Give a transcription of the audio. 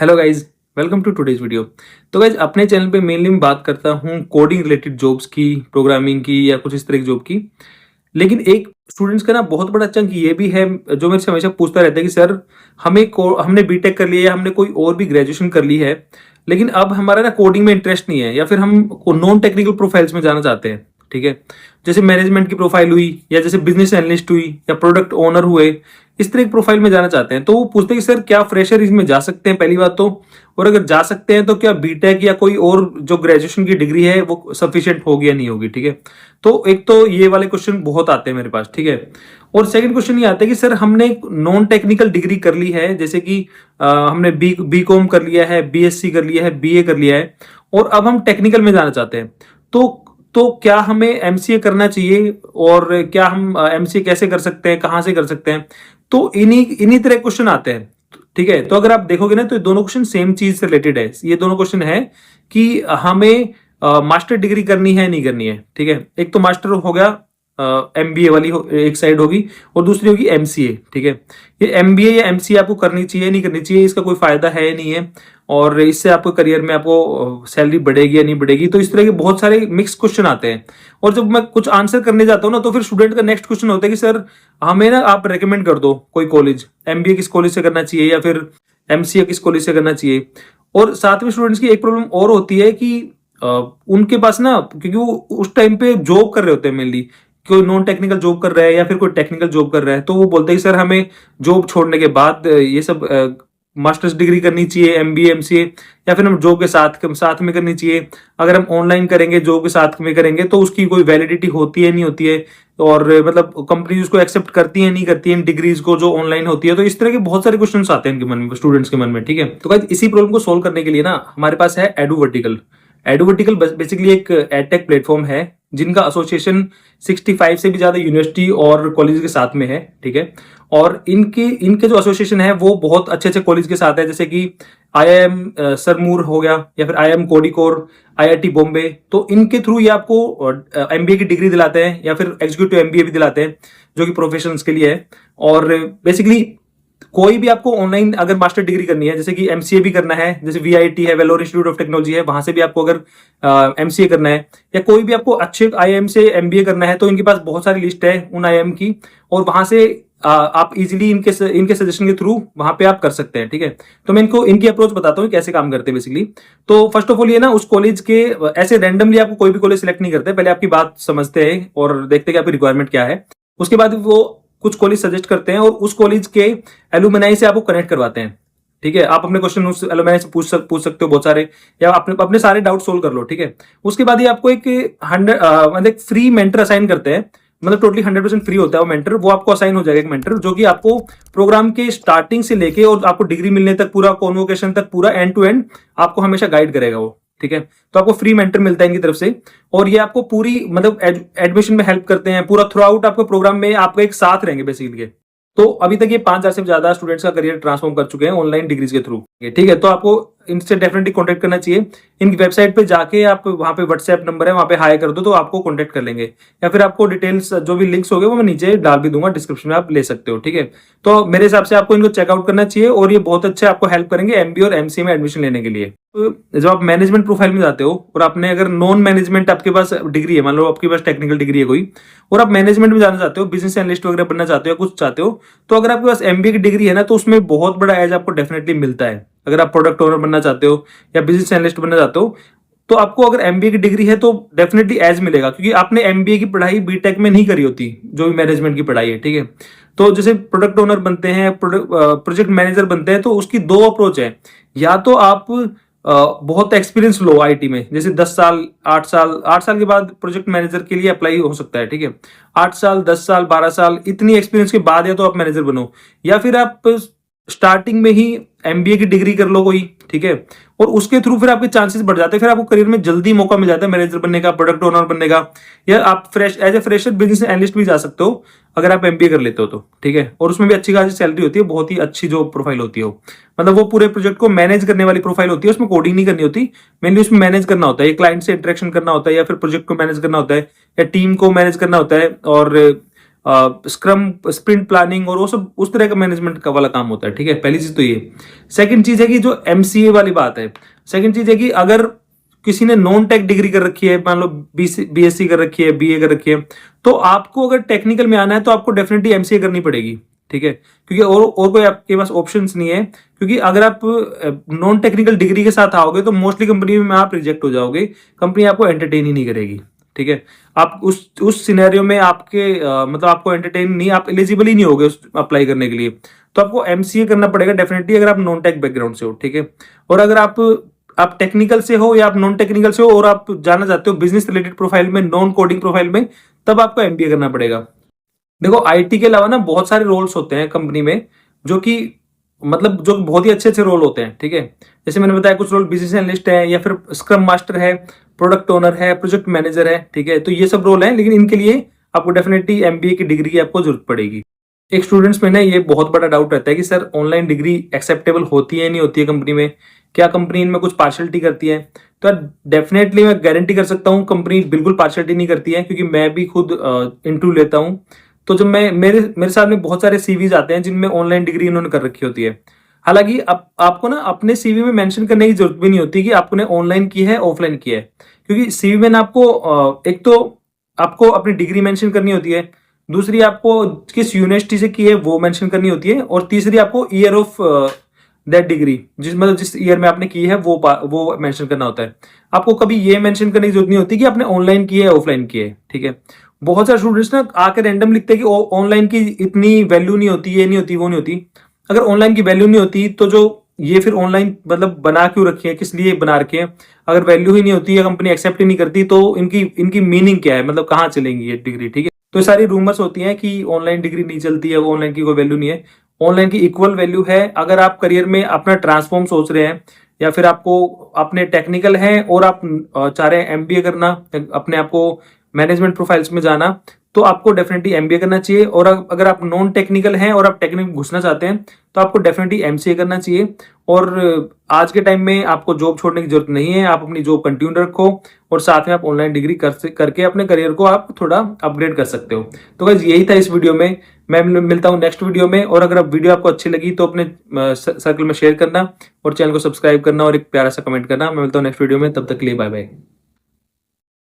Hello guys, welcome to today's video. तो guys अपने channel पे मेनली मैं बात करता हूँ कोडिंग रिलेटेड जॉब्स की, प्रोग्रामिंग की या कुछ इस तरह की जॉब की। लेकिन एक स्टूडेंट्स का ना बहुत बड़ा चंक ये भी है जो मेरे से हमेशा पूछता रहता है कि सर हमने बीटेक कर लिया है या हमने कोई और भी ग्रेजुएशन कर ली है, लेकिन अब हमारा ना कोडिंग में इंटरेस्ट नहीं है या फिर हम नॉन टेक्निकल प्रोफाइल्स में जाना चाहते हैं। ठीक है, जैसे मैनेजमेंट की प्रोफाइल हुई या जैसे बिजनेस एनालिस्ट हुई या प्रोडक्ट ओनर हुए, इस तरह की प्रोफाइल में जाना चाहते हैं। तो वो पूछते हैं कि सर क्या फ्रेशर इसमें जा सकते हैं, पहली बात तो, और अगर जा सकते हैं तो क्या बीटेक या कोई और जो ग्रेजुएशन की डिग्री है वो सफिशिएंट होगी या नहीं होगी। ठीक है, तो एक तो ये वाले क्वेश्चन बहुत आते हैं मेरे पास। ठीक है, और सेकंड क्वेश्चन ये आता है कि सर हमने नॉन टेक्निकल डिग्री कर ली है, जैसे कि हमने बी कॉम कर लिया है, बीएससी कर लिया है, बीए कर लिया है, और अब हम टेक्निकल में जाना चाहते हैं। तो क्या हमें एमसीए करना चाहिए, और क्या हम एमसीए कैसे कर सकते हैं, कहाँ से कर सकते हैं। तो इन्हीं इन्हीं तरह क्वेश्चन आते हैं। ठीक है, तो अगर आप देखोगे ना तो ये दोनों क्वेश्चन सेम चीज से रिलेटेड है। ये दोनों क्वेश्चन है कि हमें मास्टर डिग्री करनी है नहीं करनी है। ठीक है, एक तो मास्टर हो गया, एमबीए वाली एक साइड होगी, और दूसरी होगी एमसीए। ठीक है, ये एमबीए या एमसीए आपको करनी चाहिए नहीं करनी चाहिए, इसका कोई फायदा है नहीं है, और इससे आपको करियर में आपको सैलरी बढ़ेगी या नहीं बढ़ेगी। तो इस तरह के बहुत सारे मिक्स क्वेश्चन आते हैं, और जब मैं कुछ आंसर करने जाता हूँ ना तो फिर स्टूडेंट का नेक्स्ट क्वेश्चन होता है कि सर हमें ना आप रेकमेंड कर दो कोई कॉलेज, एमबीए किस कॉलेज से करना चाहिए या फिर एमसीए किस कॉलेज से करना चाहिए। और साथ में स्टूडेंट्स की एक प्रॉब्लम और होती है कि उनके पास ना, क्योंकि वो उस टाइम पे जॉब कर रहे होते हैं, मेनली कोई नॉन टेक्निकल जॉब कर रहा है या फिर कोई टेक्निकल जॉब कर रहा है, तो वो बोलते हैं कि सर हमें जॉब छोड़ने के बाद ये सब मास्टर्स डिग्री करनी चाहिए, एमबीए एमसीए, या फिर हम जॉब के साथ में करनी चाहिए। अगर हम ऑनलाइन करेंगे, जॉब के साथ में करेंगे, तो उसकी कोई वैलिडिटी होती है नहीं होती है, और मतलब कंपनी उसको एक्सेप्ट करती है नहीं करती है डिग्रीज को जो ऑनलाइन होती है। तो इस तरह के बहुत सारे क्वेश्चंस आते हैं इनके मन में, स्टूडेंट्स के मन में। ठीक है, तो गाइस इसी प्रॉब्लम को सोल्व करने के लिए ना हमारे पास है एडुवर्टिकल। एडुवर्टिकल बेसिकली एक एडटेक प्लेटफॉर्म है जिनका एसोसिएशन 65 से भी ज्यादा यूनिवर्सिटी और कॉलेज के साथ में है। ठीक है, और इनके इनके जो एसोसिएशन है वो बहुत अच्छे अच्छे कॉलेज के साथ है, जैसे कि आईआईएम सरमूर हो गया, या फिर आईआईएम कोडिकोर, आईआईटी बॉम्बे। तो इनके थ्रू ये आपको एमबीए की डिग्री दिलाते हैं या फिर एग्जीक्यूटिव एमबीए भी दिलाते हैं, जो कि प्रोफेशनल्स के लिए है। और बेसिकली कोई भी आपको ऑनलाइन अगर मास्टर डिग्री करनी है, जैसे कि एमसीए भी करना है, जैसे वीआईटी है, वेलोर इंस्टीट्यूट ऑफ टेक्नोलॉजी है, वहां से भी आपको अगर एमसीए करना है, या कोई भी आपको अच्छे आईआईएम से एमबीए करना है, तो इनके पास बहुत सारी लिस्ट है उन आईआईएम की, और वहां से आप इजीली इनके सजेशन के थ्रू वहां पे आप कर सकते हैं। ठीक है, तो मैं इनको इनकी अप्रोच बताता हूँ कैसे काम करते हैं बेसिकली। तो फर्स्ट ऑफ ऑल ये ना उस कॉलेज के ऐसे रैंडमली आपको कोई भी कॉलेज सिलेक्ट नहीं करते, पहले आपकी बात समझते हैं और देखते हैं कि आपकी रिक्वायरमेंट क्या है। उसके बाद वो कुछ कॉलेज सजेस्ट करते हैं और उस कॉलेज के एलुमनाई से आपको कनेक्ट करवाते हैं। ठीक है, आप अपने क्वेश्चन उस एलुमनाई से पूछ सकते हो बहुत सारे, या अपने अपने सारे डाउट सोल्व कर लो। ठीक है, उसके बाद ये आपको एक 100 मतलब फ्री मेंटर असाइन करते हैं, मतलब टोटली 100% फ्री होता है वो मेंटर। वो आपको असाइन हो जाएगा एक मेंटर, जो कि आपको प्रोग्राम के स्टार्टिंग से लेके और आपको डिग्री मिलने तक, पूरा कॉन्वोकेशन तक, पूरा एंड टू एंड आपको हमेशा गाइड करेगा वो। ठीक है, तो आपको फ्री मेंटर मिलता है इनकी तरफ से, और ये आपको पूरी मतलब एडमिशन में हेल्प करते हैं, पूरा थ्रू आउट आपके प्रोग्राम में आपका एक साथ रहेंगे बेसिकली। तो अभी तक ये 5,000 से ज्यादा स्टूडेंट्स का करियर ट्रांसफॉर्म कर चुके हैं ऑनलाइन डिग्रीज के थ्रू। ठीक है, तो आपको इनसे डेफिनेटली कॉन्टेक्ट करना चाहिए। इनकी वेबसाइट पे जाके आप वहां पे व्हाट्सएप नंबर है, वहां पे हाई कर दो तो आपको कॉन्टेक्ट कर लेंगे, या फिर आपको डिटेल्स जो भी लिंक्स हो गए वो मैं नीचे डाल भी दूंगा डिस्क्रिप्शन में, आप ले सकते हो। ठीक है, तो मेरे हिसाब से आपको इनको चेकआउट करना चाहिए, और ये बहुत अच्छे आपको हेल्प करेंगे एमबीए और एमसीए में एडमिशन लेने के लिए। तो जब आप मैनेजमेंट प्रोफाइल में जाते हो और आपने अगर नॉन मैनेजमेंट आपके पास डिग्री है, मान लो आपके पास टेक्निकल डिग्री है कोई, और आप मैनेजमेंट में जाना चाहते हो, बिजनेस एनालिस्ट वगैरह बनना चाहते हो, कुछ चाहते हो, तो अगर आपके पास एमबीए की डिग्री है ना, तो उसमें बहुत बड़ा एज आपको डेफिनेटली मिलता है। अगर आप प्रोडक्ट ओनर बनना चाहते हो या बिजनेस एनालिस्ट बनना चाहते हो, तो आपको अगर एमबीए की डिग्री है तो डेफिनेटली एज मिलेगा, क्योंकि आपने एमबीए की पढ़ाई बीटेक में नहीं करी होती, जो भी मैनेजमेंट की पढ़ाई है। ठीक है, तो जैसे प्रोडक्ट ओनर बनते हैं, प्रोजेक्ट मैनेजर बनते हैं, तो उसकी दो अप्रोच है। या तो आप बहुत एक्सपीरियंस लो आईटी में, जैसे 10 साल 8 साल के बाद प्रोजेक्ट मैनेजर के लिए अप्लाई हो सकता है। ठीक है, 8 साल 10 साल 12 साल इतनी एक्सपीरियंस के बाद या तो आप मैनेजर बनो, या फिर आप स्टार्टिंग में ही एमबीए की डिग्री कर लो कोई। ठीक है, और उसके थ्रू फिर आपके चांसेस बढ़ जाते हैं, फिर आपको करियर में जल्दी मौका मिल जाता है मैनेजर बनने का, प्रोडक्ट ओनर बनने का, या आप as a fresher business analyst भी जा सकते हो अगर आप एमबीए कर लेते हो तो। ठीक है, और उसमें भी अच्छी खासी सैलरी होती है, बहुत ही अच्छी जो प्रोफाइल होती है वो, मतलब वो पूरे प्रोजेक्ट को मैनेज करने वाली प्रोफाइल होती है, उसमें कोडिंग नहीं करनी होती, मेनली उसमें मैनेज करना होता है, क्लाइंट से इंटरेक्शन करना होता है, या फिर प्रोजेक्ट को मैनेज करना होता है, या टीम को मैनेज करना होता है, और स्क्रम, स्प्रिंट प्लानिंग और वो सब उस तरह का मैनेजमेंट का वाला काम होता है। ठीक है, पहली चीज तो ये। सेकंड चीज है कि जो एमसीए वाली बात है, सेकंड चीज है कि अगर किसी ने नॉन टेक डिग्री कर रखी है, मान लो बीएससी कर रखी है, बीए कर रखी है, तो आपको अगर टेक्निकल में आना है तो आपको डेफिनेटली एमसीए करनी पड़ेगी। ठीक है, क्योंकि और कोई आपके पास ऑप्शंस नहीं है, क्योंकि अगर आप नॉन टेक्निकल डिग्री के साथ आओगे तो मोस्टली कंपनी में आप रिजेक्ट हो जाओगे, कंपनी आपको एंटरटेन ही नहीं करेगी। ठीक है, आप उस सिनेरियो में आपके मतलब आपको एंटरटेन नहीं, आप एलिजिबल ही नहीं होगे उस अप्लाई करने के लिए। तो आपको एमसीए करना पड़ेगा डेफिनेटली, अगर आप नॉन टेक बैकग्राउंड से हो। ठीक है, और अगर आप टेक्निकल से हो या आप नॉन टेक्निकल से हो और आप जाना चाहते हो बिजनेस रिलेटेड प्रोफाइल में, नॉन कोडिंग प्रोफाइल में, तब आपको एमबीए करना पड़ेगा। देखो, आईटी के अलावा ना बहुत सारे रोल्स होते हैं कंपनी में, जो कि मतलब जो बहुत ही अच्छे अच्छे रोल होते हैं। ठीक है, जैसे मैंने बताया कुछ रोल बिजनेस एनालिस्ट है, या फिर स्क्रम मास्टर है, प्रोडक्ट ओनर है, प्रोजेक्ट मैनेजर है। ठीक है, तो ये सब रोल हैं, लेकिन इनके लिए आपको डेफिनेटली एमबीए की डिग्री की आपको जरूरत पड़ेगी। एक स्टूडेंट्स में ना ये बहुत बड़ा डाउट रहता है कि सर ऑनलाइन डिग्री एक्सेप्टेबल होती है नहीं होती है कंपनी में, क्या कंपनी इनमें कुछ पार्शलिटी करती है? तो डेफिनेटली मैं गारंटी कर सकता हूँ कंपनी बिल्कुल पार्शलिटी नहीं करती है, क्योंकि मैं भी खुद इंटरव्यू लेता हूँ। तो जब मैं मेरे सामने बहुत सारे सीवीज आते हैं जिनमें ऑनलाइन डिग्री इन्होंने कर रखी होती है। हालांकि आपको ना अपने सीवी में मेंशन करने की जरूरत भी नहीं होती कि आपने ऑनलाइन की है ऑफलाइन की है, क्योंकि सीवी में ना आपको एक तो आपको अपनी डिग्री मेंशन करनी होती है, दूसरी आपको किस यूनिवर्सिटी से की है वो मेंशन करनी होती है, और तीसरी आपको ईयर ऑफ दैट डिग्री, जिस ईयर में आपने की है वो मेंशन करना होता है। आपको कभी ये मेंशन करने की जरूरत नहीं होती कि आपने ऑनलाइन की है ऑफलाइन की है। ठीक है, बहुत सारे स्टूडेंट्स ना आकर रैंडम लिखते हैं कि ऑनलाइन की इतनी वैल्यू नहीं होती, ये नहीं होती, वो नहीं होती। अगर ऑनलाइन की वैल्यू नहीं होती तो जो ये फिर ऑनलाइन मतलब बना क्यों रखी है, किस लिए बना रखे हैं? अगर वैल्यू ही नहीं होती या कंपनी एक्सेप्ट ही नहीं करती तो इनकी मीनिंग क्या है, मतलब कहाँ चलेंगी ये डिग्री? ठीक है, तो ये सारी रूमर्स होती हैं कि ऑनलाइन डिग्री नहीं चलती है, ऑनलाइन की कोई वैल्यू नहीं है। ऑनलाइन की इक्वल वैल्यू है। अगर आप करियर में अपना ट्रांसफॉर्म सोच रहे हैं, या फिर आपको अपने टेक्निकल हैं और आप चाह रहे हैं एमबीए करना, अपने आप को मैनेजमेंट प्रोफाइल्स में जाना, तो आपको डेफिनेटली एमबीए करना चाहिए। और अगर आप नॉन टेक्निकल हैं और आप टेक्निकल घुसना चाहते हैं तो आपको डेफिनेटली एमसीए करना चाहिए। और आज के टाइम में आपको जॉब छोड़ने की जरूरत नहीं है, आप अपनी जॉब कंटिन्यू रखो और साथ में आप ऑनलाइन डिग्री करके अपने करियर को आप थोड़ा अपग्रेड कर सकते हो। तो गाइस यही था इस वीडियो में। मैं मिलता हूँ नेक्स्ट वीडियो में, और अगर वीडियो आपको अच्छी लगी तो अपने सर्कल में शेयर करना और चैनल को सब्सक्राइब करना और एक प्यारा सा कमेंट करना। मैं मिलता हूँ नेक्स्ट वीडियो में, तब तक के लिए बाय बाय।